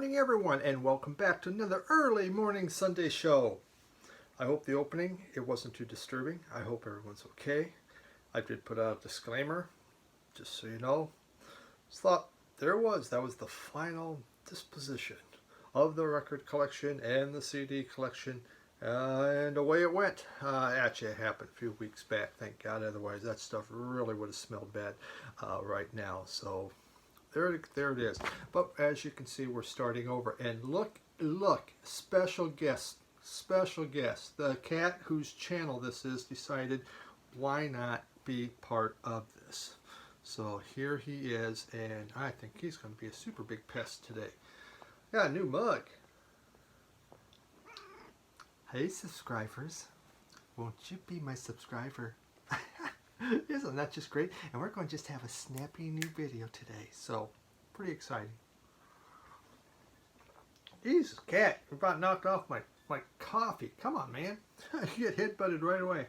morning, everyone, and welcome back to another early morning Sunday show. I hope the opening, it wasn't too disturbing. I hope everyone's okay. I did put out a disclaimer, just so you know. Just thought that was the final disposition of the record collection and the CD collection, and away it went. Actually, it happened a few weeks back, thank God. Otherwise, that stuff really would have smelled bad right now. So there it is. But as you can see, we're starting over. And look, special guest. The cat whose channel this is decided why not be part of this. So here he is, and I think he's going to be a super big pest today. Got a new mug. Hey subscribers, won't you be my subscriber? Isn't that just great? And we're going to just have a snappy new video today, so pretty exciting. Jesus, cat, you about knocked off my coffee. Come on, man. You get headbutted right away.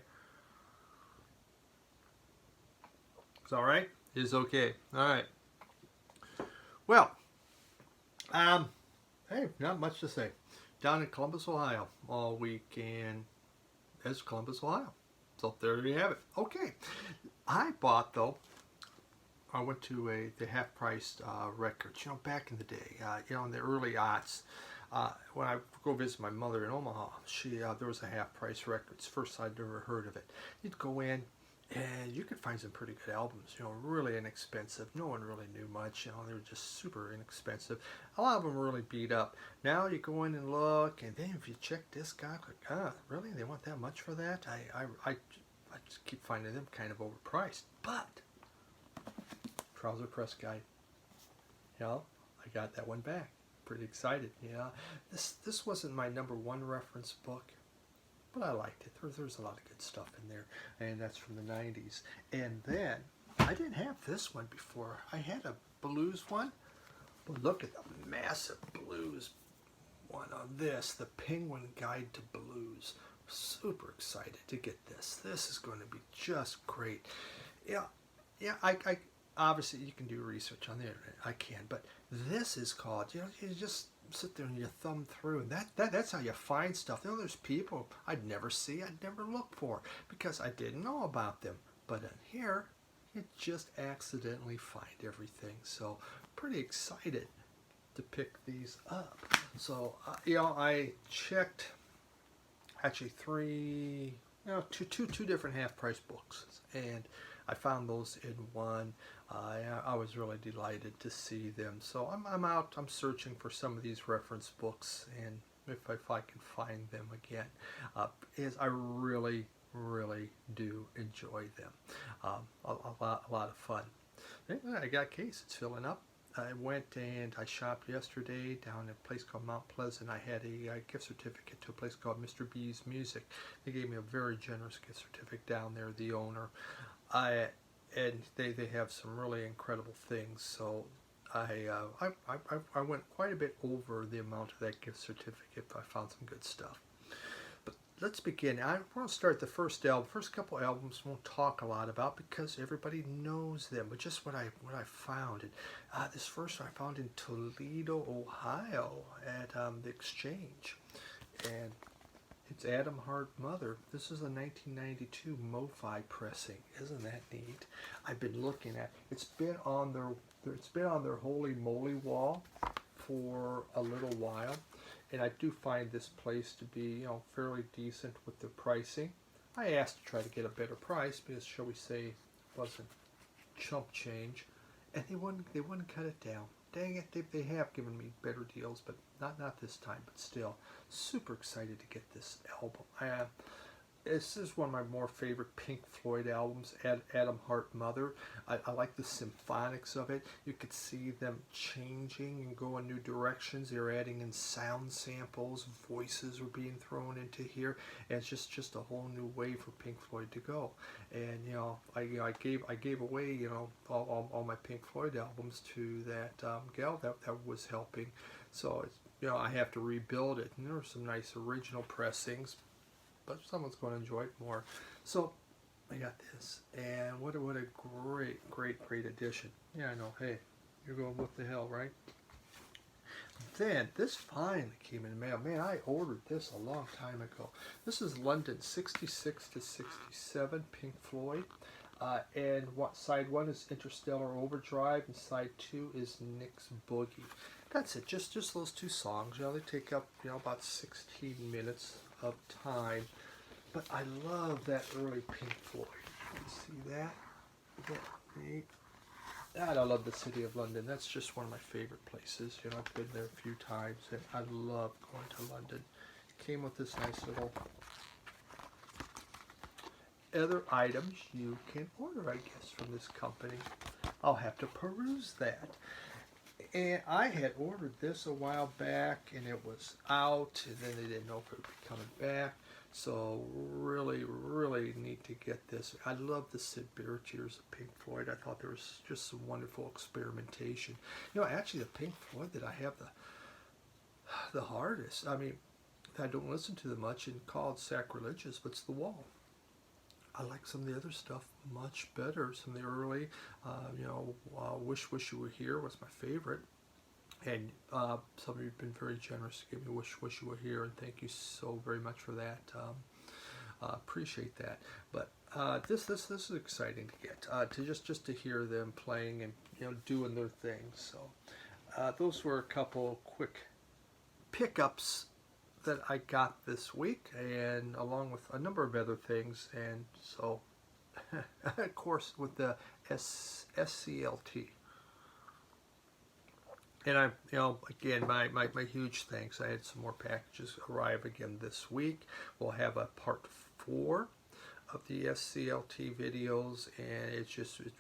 It's all right? It's okay. All right. Well, hey, not much to say. Down in Columbus, Ohio, all weekend as Columbus, Ohio. So there you have it. Okay. I went to the half-priced records, back in the day, in the early aughts. When I go visit my mother in Omaha, there was a half-price records. First I'd never heard of it. You'd go in, and you could find some pretty good albums, really inexpensive. No one really knew much, they were just super inexpensive. A lot of them were really beat up. Now you go in and look, and then if you check this guy, really? They want that much for that? I just keep finding them kind of overpriced. But Trouser Press Guide, I got that one back. Pretty excited. This wasn't my #1 reference book, but I liked it. There's a lot of good stuff in there, and that's from the 90s. And then I didn't have this one before. I had a blues one, but look at the massive blues one on this, the Penguin Guide to Blues. Super excited to get this. This is going to be just great. I obviously you can do research on the internet. I can, but this is called, you just sit there and you thumb through, and that's how you find stuff. There's people I'd never see, I'd never look for, because I didn't know about them. But in here, you just accidentally find everything. So pretty excited to pick these up. So I checked actually two different half-price books, and I found those in one. I was really delighted to see them. So I'm out. I'm searching for some of these reference books, and if I can find them again, is I really do enjoy them. A lot of fun. I got a case. It's filling up. I went and I shopped yesterday down at a place called Mount Pleasant. I had a gift certificate to a place called Mr. B's Music. They gave me a very generous gift certificate down there, the owner. And they have some really incredible things. So I went quite a bit over the amount of that gift certificate, but I found some good stuff. But let's begin. I want to start the first album. First couple albums won't talk a lot about because everybody knows them, but just what I found. And this first one I found in Toledo, Ohio, at the Exchange, and it's Adam Hart Mother. This is a 1992 MoFi pressing. Isn't that neat? I've been looking at. It's been on their Holy Moly wall for a little while. And I do find this place to be, fairly decent with the pricing. I asked to try to get a better price because, shall we say, it wasn't chump change, and they wouldn't cut it down. Dang it, they have given me better deals, but not this time. But still, super excited to get this album. This is one of my more favorite Pink Floyd albums, Adam Hart Mother. I like the symphonics of it. You could see them changing and going new directions. They're adding in sound samples, voices were being thrown into here, and it's just a whole new way for Pink Floyd to go. And I gave away all my Pink Floyd albums to that gal that was helping. So it's, I have to rebuild it, and there were some nice original pressings, but someone's going to enjoy it more. So I got this, and what a great addition. Yeah, I know. Hey, you're going, what the hell, right? Then this finally came in the mail. Man, I ordered this a long time ago. This is London 66 to 67, Pink Floyd. And what side one is Interstellar Overdrive, and side two is Nick's Boogie. That's it. Just those two songs. You know, they take up about 16 minutes of time. But I love that early Pink Floyd. You see that? Isn't that neat? God, I love the city of London. That's just one of my favorite places. You know, I've been there a few times, and I love going to London. Came with this nice little other items you can order, I guess, from this company. I'll have to peruse that. And I had ordered this a while back, and it was out, and then they didn't know if it would be coming back. So really, really need to get this. I love the Sid Barrett years of Pink Floyd. I thought there was just some wonderful experimentation. You know, actually the Pink Floyd that I have the hardest, I mean, I don't listen to them much and call it sacrilegious, but it's The Wall. I like some of the other stuff much better. Some of the early, Wish You Were Here was my favorite. And some of you have been very generous to give me Wish You Were Here, and thank you so very much for that. Appreciate that. But this is exciting to get to just to hear them playing and doing their thing. So those were a couple quick pickups that I got this week, and along with a number of other things. And so, of course, with the SCLT. And I, again, my huge thanks. I had some more packages arrive again this week. We'll have a part 4 of the SCLT videos, and it's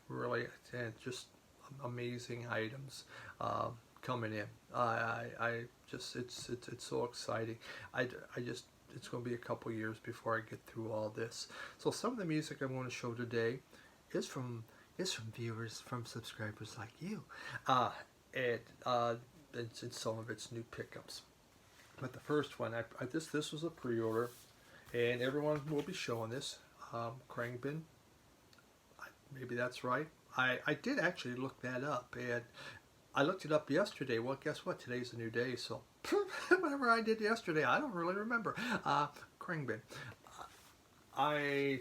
really just amazing items coming in. It's so exciting. It's going to be a couple years before I get through all this. So some of the music I'm going to show today is from viewers, from subscribers like you. And some of its new pickups. But the first one, this was a pre-order, and everyone will be showing this. Khruangbin, maybe that's right. I did actually look that up, and I looked it up yesterday. Well, guess what? Today's a new day, so whatever I did yesterday, I don't really remember. Khruangbin.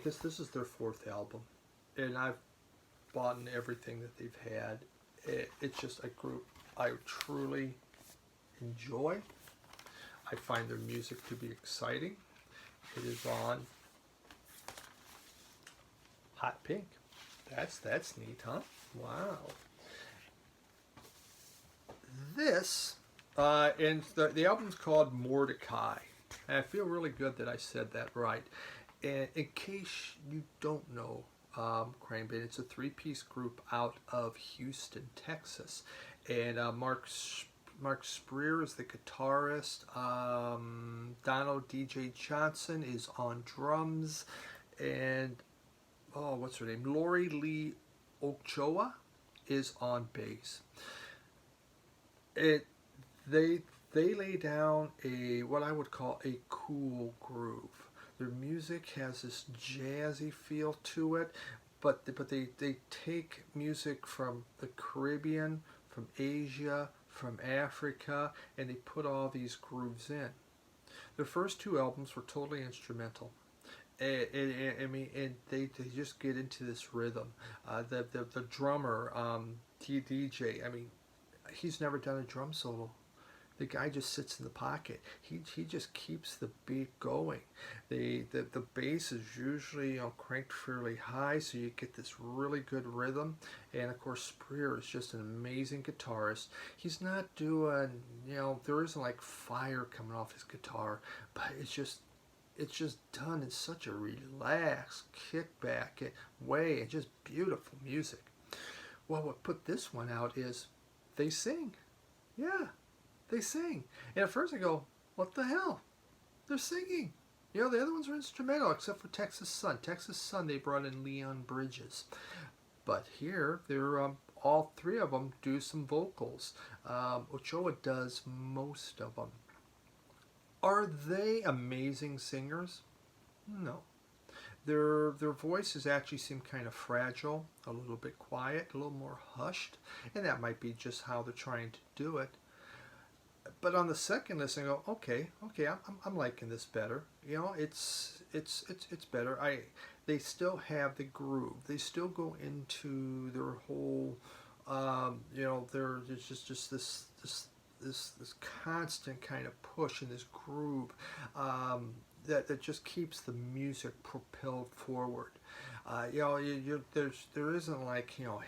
This is their 4th album, and I've bought everything that they've had. It's just a group I truly enjoy. I find their music to be exciting. It is on Hot Pink. That's neat, huh? Wow. This and the album's called Mordechai. And I feel really good that I said that right. And in case you don't know, Khruangbin, it's a 3-piece group out of Houston, Texas, and Mark Spreer is the guitarist. Donald DJ Johnson is on drums, and what's her name? Lori Lee Ochoa is on bass. They lay down what I would call a cool groove. Their music has this jazzy feel to it, but they take music from the Caribbean, from Asia, from Africa, and they put all these grooves in. Their first 2 albums were totally instrumental. And they just get into this rhythm. The drummer, DJ, he's never done a drum solo. The guy just sits in the pocket. He just keeps the beat going. The bass is usually cranked fairly high, so you get this really good rhythm. And of course, Spreer is just an amazing guitarist. He's not doing, there isn't like fire coming off his guitar, but it's just done in such a relaxed, kickback way, and just beautiful music. Well, what put this one out is they sing. Yeah. They sing. And at first I go, what the hell? They're singing. The other ones are instrumental, except for Texas Sun. Texas Sun, they brought in Leon Bridges. But here, they're all 3 of them do some vocals. Ochoa does most of them. Are they amazing singers? No. Their voices actually seem kind of fragile, a little bit quiet, a little more hushed. And that might be just how they're trying to do it. but on the second listen, I go, okay, I'm liking this better. You know, it's better. They still have the groove. They still go into their whole, you know, there's just this constant kind of push and this groove, that just keeps the music propelled forward. You know, there isn't like, you know,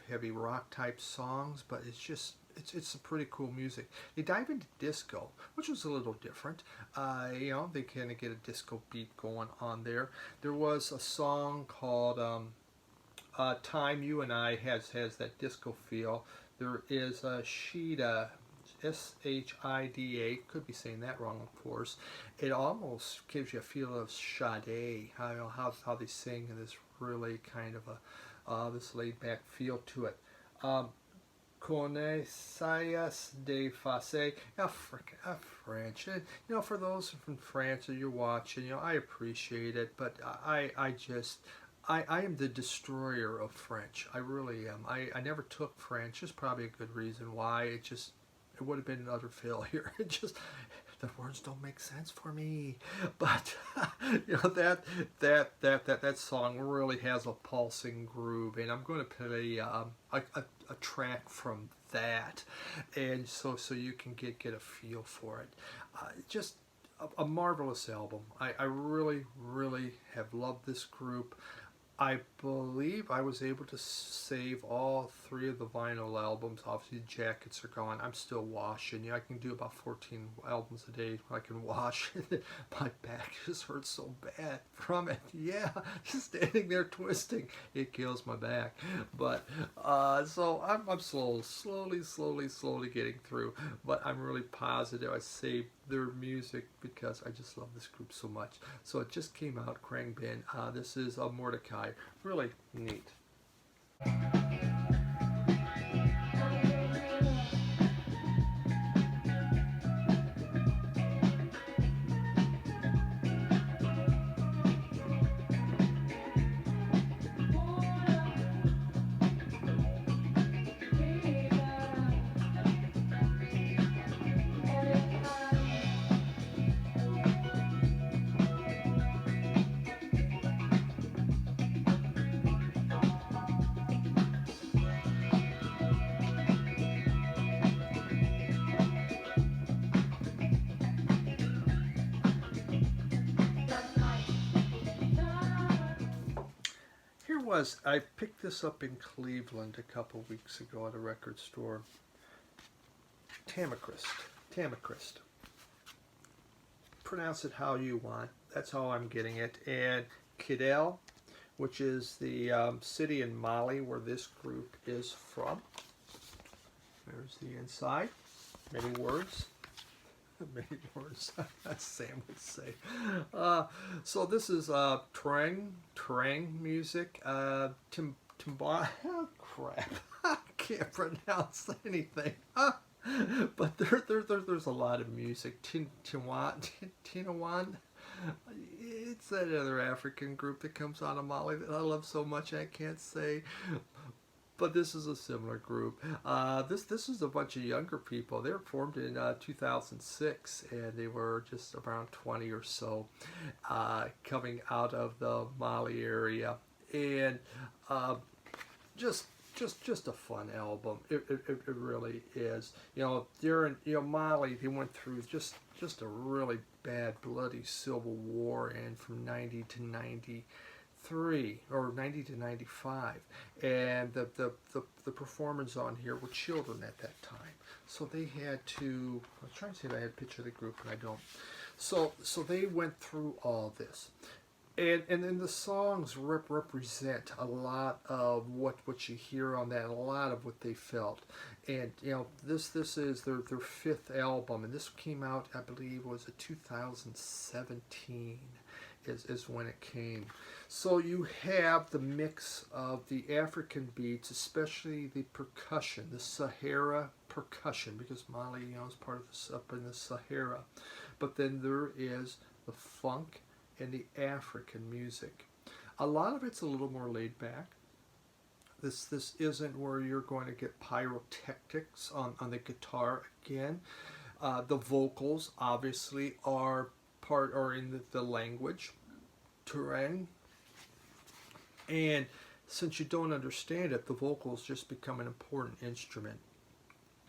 heavy rock type songs, but it's a pretty cool music. They dive into disco, which was a little different. You know, they kind of get a disco beat going on there. There was a song called "Time You and I" has that disco feel. There is a Shida, Shida. Could be saying that wrong, of course. It almost gives you a feel of Sade. How they sing in this really kind of a this laid back feel to it. Connaissance de face, French. And, you know, for those from France that you're watching, you know, I appreciate it, but I am the destroyer of French. I really am. I never took French. There's probably a good reason why. It would have been an utter failure. It just, the words don't make sense for me. But you know, that song really has a pulsing groove, and I'm going to play a track from that, and so you can get a feel for it. Just a marvelous album. I really have loved this group. I believe I was able to save all three of the vinyl albums. Obviously, the jackets are gone. I'm still washing. You know, I can do about 14 albums a day. I can wash. My back just hurts so bad from it. Yeah, just standing there twisting, it kills my back. But so I'm slowly getting through. But I'm really positive I saved their music because I just love this group so much. So it just came out, Khruangbin. This is Mordechai. Really neat. I picked this up in Cleveland a couple weeks ago at a record store. Tamachrist. Pronounce it how you want. That's how I'm getting it. And Kidal, which is the city in Mali where this group is from. There's the inside. Many words. Many words, as Sam would say. So this is Terang music. Timba, crap, I can't pronounce anything. But there's a lot of music. Tinawan. It's that other African group that comes out of Mali that I love so much I can't say. But this is a similar group. This is a bunch of younger people. They were formed in 2006, and they were just around 20 or so, coming out of the Mali area, and just a fun album. It really is. You know, during Mali, they went through just a really bad, bloody civil war, and from 90 to 93 or 90 to 95, and the performers on here were children at that time, so they had to, I was trying to see if I had a picture of the group, and I don't. So they went through all this, and then the songs represent a lot of what you hear on that, and a lot of what they felt. And you know, this is their fifth album, and this came out, I believe, was it 2017 is when it came. So you have the mix of the African beats, especially the percussion, the Sahara percussion, because Mali, you know, is part of this up in the Sahara. But then there is the funk and the African music. A lot of it's a little more laid back. This isn't where you're going to get pyrotechnics on the guitar again. The vocals obviously are in the language, Terang, and since you don't understand it, the vocals just become an important instrument,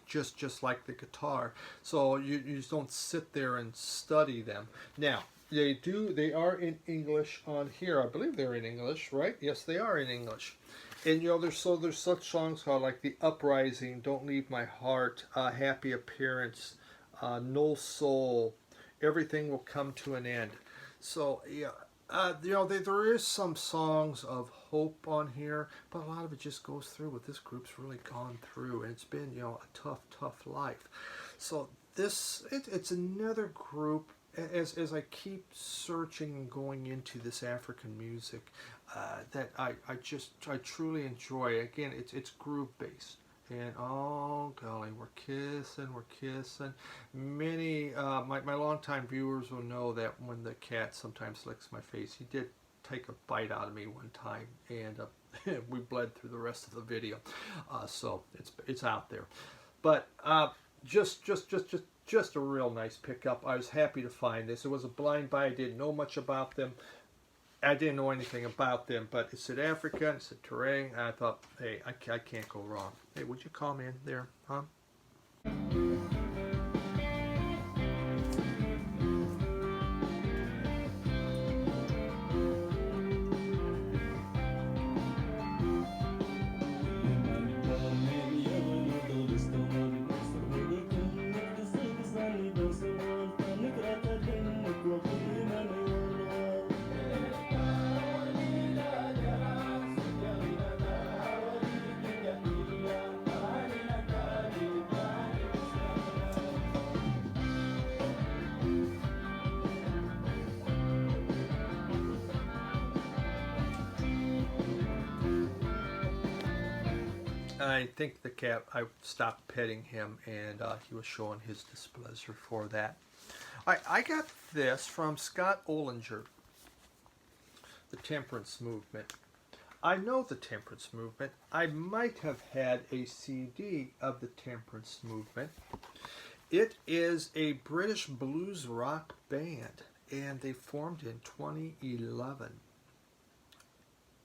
just like the guitar. So you just don't sit there and study them. Now, they are in English on here. I believe they're in English, right? Yes, they are in English. And there's such songs called like The Uprising, Don't Leave My Heart, Happy Appearance, No Soul, Everything Will Come to an End. So yeah, there is some songs of hope on here, but a lot of it just goes through what this group's really gone through, and it's been a tough life. So it's another group. As I keep searching and going into this African music, that I truly enjoy. Again, it's groove based. And oh golly, we're kissing. Many my longtime viewers will know that when the cat sometimes licks my face, he did take a bite out of me one time, and we bled through the rest of the video. So it's out there, but just a real nice pickup. I was happy to find this. It was a blind buy. I didn't know much about them. I didn't know anything about them, but it said Africa, it said Terang, and I thought, hey, I can't go wrong. Hey, would you call me in there, huh? I think the cat, I stopped petting him, and he was showing his displeasure for that. I got this from Scott Ollinger, the Temperance Movement. I know the Temperance Movement. I might have had a CD of the Temperance Movement. It is a British blues rock band, and they formed in 2011.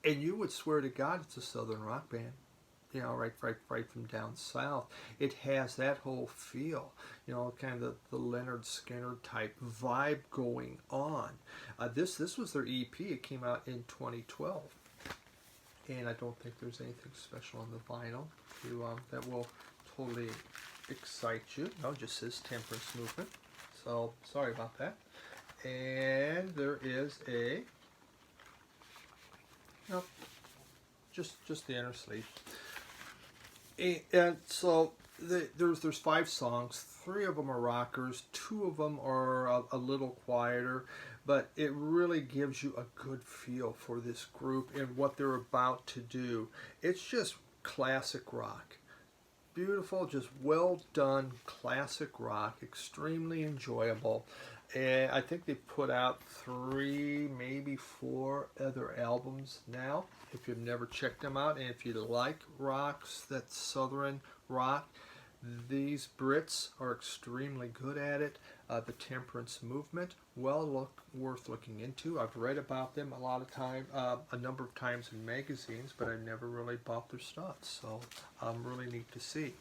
And you would swear to God it's a Southern rock band. Right from down south. It has that whole feel, kind of the Leonard Skinner type vibe going on. This was their EP. It came out in 2012, and I don't think there's anything special on the vinyl that will totally excite you. No, it just says Temperance Movement. So sorry about that. And there is a just the inner sleeve. And so there's 5 songs. 3 of them are rockers. 2 of them are a little quieter, but it really gives you a good feel for this group and what they're about to do. It's just classic rock. Beautiful, just well done classic rock. Extremely enjoyable. And I think they've put out 3, maybe 4 other albums now. If you've never checked them out, and if you like rocks, that Southern rock, these Brits are extremely good at it. The Temperance Movement, worth looking into. I've read about them a number of times in magazines, but I've never really bought their stuff. So really neat to see.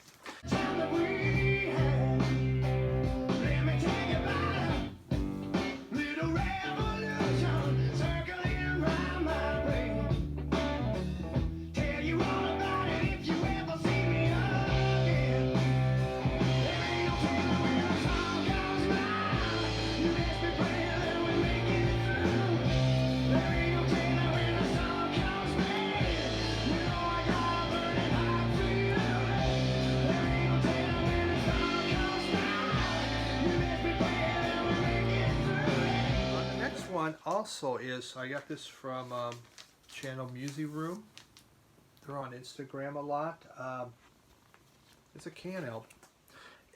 Also is, I got this from channel Music Room. They're on Instagram a lot. It's a Can album,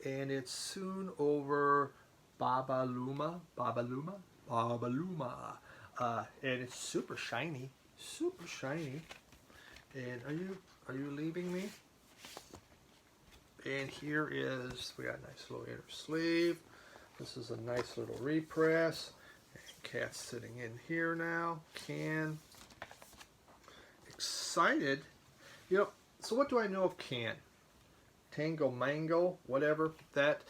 and it's Soon Over Babaluma, and it's super shiny. And are you leaving me? And here is, we got a nice little inner sleeve. This is a nice little repress. Cat's sitting in here now. Can. Excited. You know, so what do I know of Can? Tango Mango, whatever. That.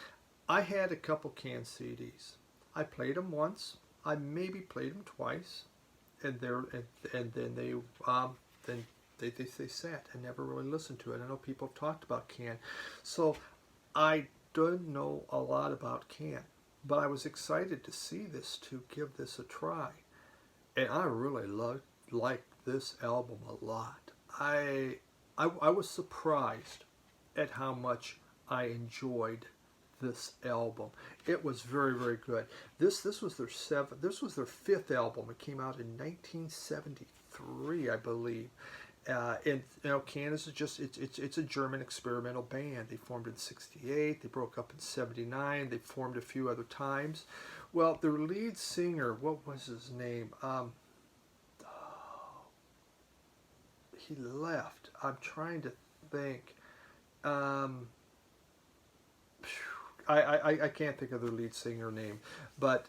I had a couple Can CDs. I played them once. I maybe played them twice. And then they sat. I never really listened to it. I know people have talked about Can. So I don't know a lot about Can. But I was excited to see this, to give this a try. And I really liked this album a lot. I was surprised at how much I enjoyed this album. It was very, very good. This was their fifth album. It came out in 1973, I believe. And you know, Can is just it's a German experimental band. They formed in '68. They broke up in '79. They formed a few other times. Well, their lead singer, what was his name? He left. I'm trying to think. I can't think of their lead singer name, but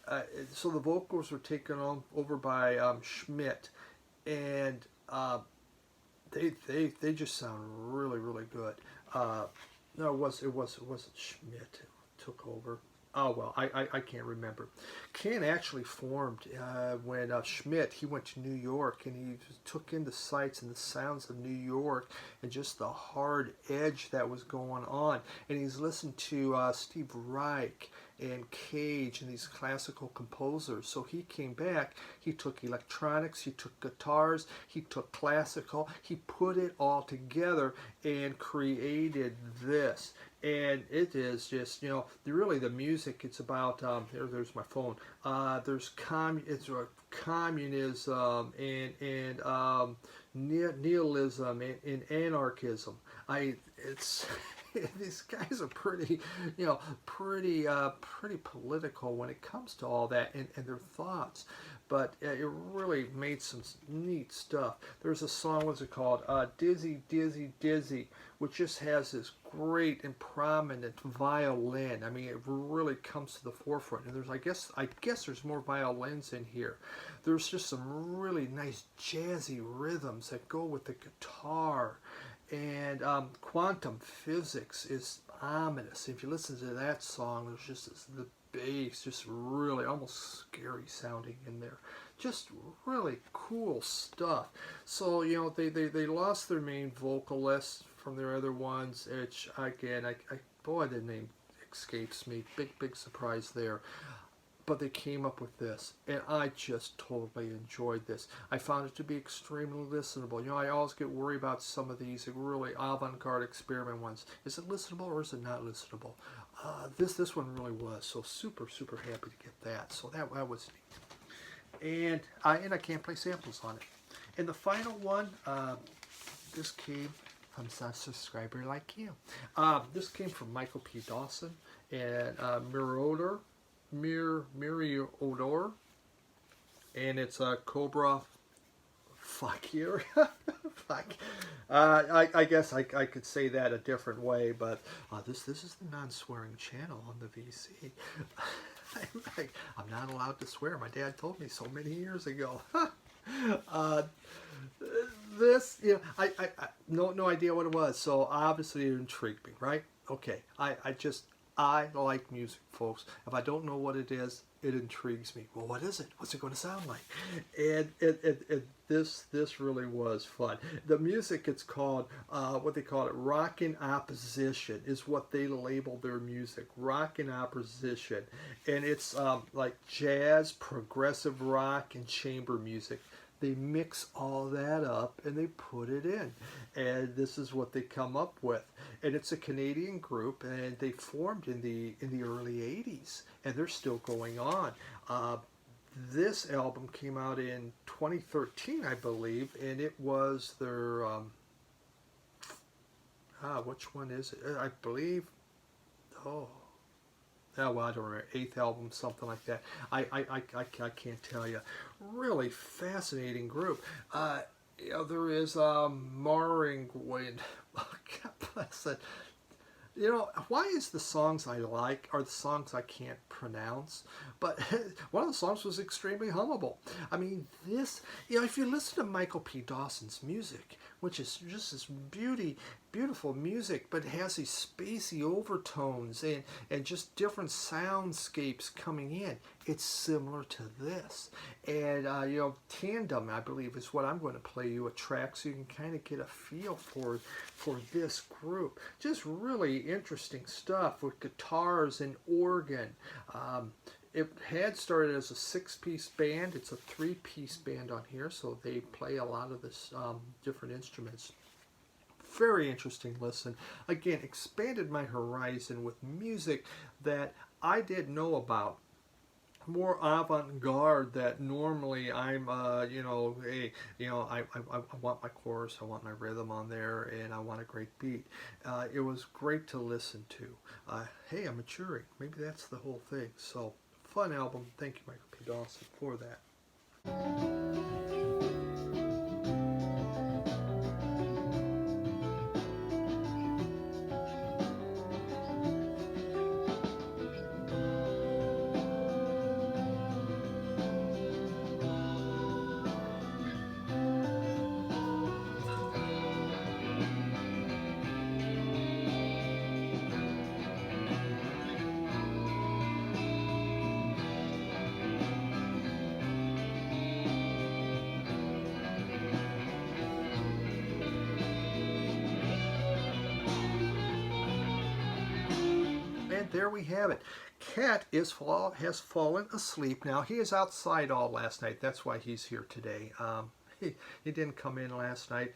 so the vocals were taken over by Schmidt, and they just sound really, really good. No, it wasn't Schmidt who took over. Oh well, I can't remember. Can actually formed when Schmidt, he went to New York and he took in the sights and the sounds of New York and just the hard edge that was going on. And he's listened to Steve Reich and Cage and these classical composers. So he came back, he took electronics, he took guitars, he took classical, he put it all together and created this. And it is just, you know, really the music, it's about, there's my phone, there's communism and nihilism and anarchism. It's these guys are pretty, you know, pretty political when it comes to all that and their thoughts. But it really made some neat stuff. There's a song, what's it called? Dizzy, Dizzy, Dizzy, which just has this great and prominent violin. I mean, it really comes to the forefront. And there's, I guess there's more violins in here. There's just some really nice jazzy rhythms that go with the guitar. And Quantum Physics is ominous. If you listen to that song, there's just the bass, just really almost scary sounding in there. Just really cool stuff. So, you know, they lost their main vocalist from their other ones, which, again, boy, the name escapes me. Big surprise there. But they came up with this, and I just totally enjoyed this. I found it to be extremely listenable. You know, I always get worried about some of these really avant-garde experiment ones. Is it listenable or is it not listenable? This one really was. So super happy to get that. So that was neat. And I can't play samples on it. And the final one, this came from a subscriber like you. This came from Michael P. Dawson and Miriodor. Miriodor, and it's a Cobra. Fuck you. Fuck. I guess I could say that a different way, but this is the non-swearing channel on the VC. I'm not allowed to swear. My dad told me so many years ago. This, you know, I no idea what it was, so obviously it intrigued me, right? Okay, I like music, folks. If I don't know what it is, it intrigues me. Well, what is it? What's it going to sound like? And this really was fun. The music, it's called, what they call it, rock in opposition is what they label their music, rock in opposition. And it's like jazz, progressive rock, and chamber music. They mix all that up and they put it in, and this is what they come up with. And it's a Canadian group, and they formed in the early '80s, and they're still going on. This album came out in 2013, I believe, and it was their which one is it? I believe. Oh, well, I don't remember, 8th album, something like that. I can't tell you. Really fascinating group. You know, there is Marring Wind. God bless it. You know, why is the songs I like are the songs I can't pronounce? But one of the songs was extremely hummable. I mean, this, you know, if you listen to Michael P. Dawson's music, which is just this beautiful music, but it has these spacey overtones and just different soundscapes coming in, it's similar to this. And, you know, Tandem, I believe, is what I'm going to play you a track so you can kind of get a feel for this group. Just really interesting stuff with guitars and organ. It had started as a 6-piece band. It's a 3-piece band on here, so they play a lot of this different instruments. Very interesting listen. Again, expanded my horizon with music that I didn't know about. More avant-garde that normally I'm, you know, hey, you know, I want my chorus, I want my rhythm on there, and I want a great beat. It was great to listen to. Hey, I'm maturing. Maybe that's the whole thing. So, fun album. Thank you, Michael P. Dawson, for that. And there we have it. Cat has fallen asleep now. He is outside all last night. That's why he's here today. He didn't come in last night.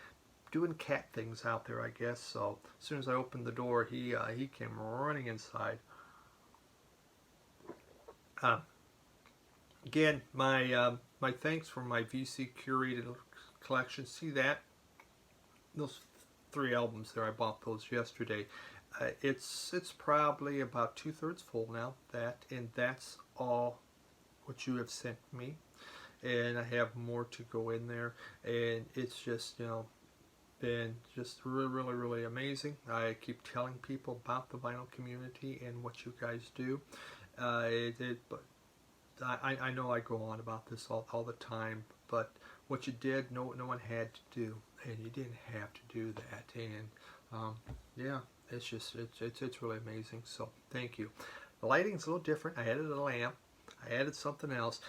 Doing cat things out there, I guess. So as soon as I opened the door, he came running inside. Again, my thanks for my VC curated collection. See that? Those 3 albums there. I bought those yesterday. It's probably about 2/3 full now. That's all what you have sent me, and I have more to go in there. And it's just, you know, been just really amazing. I keep telling people about the vinyl community and what you guys do. But I know I go on about this all the time, but what you did, no one had to do, and you didn't have to do that. And yeah. It's really amazing. So thank you. The lighting's a little different. I added a lamp. I added something else.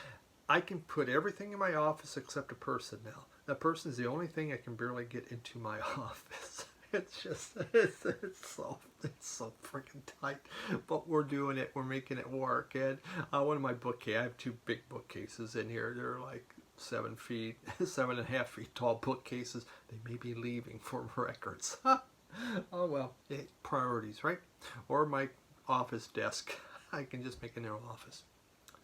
I can put everything in my office except a person now. That person is the only thing I can barely get into my office. It's just it's so freaking tight. But we're doing it. We're making it work. And one of my bookcases, I have 2 big bookcases in here. They're like 7 feet, 7.5 feet tall bookcases. They may be leaving for records. Oh well, priorities, right? Or my office desk. I can just make a new office.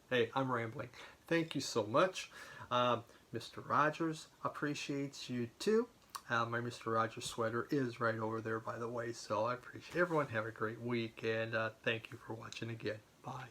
Hey, I'm rambling. Thank you so much. Mr. Rogers appreciates you too. My Mr. Rogers sweater is right over there, by the way, so I appreciate everyone. Have a great week, and thank you for watching again. Bye.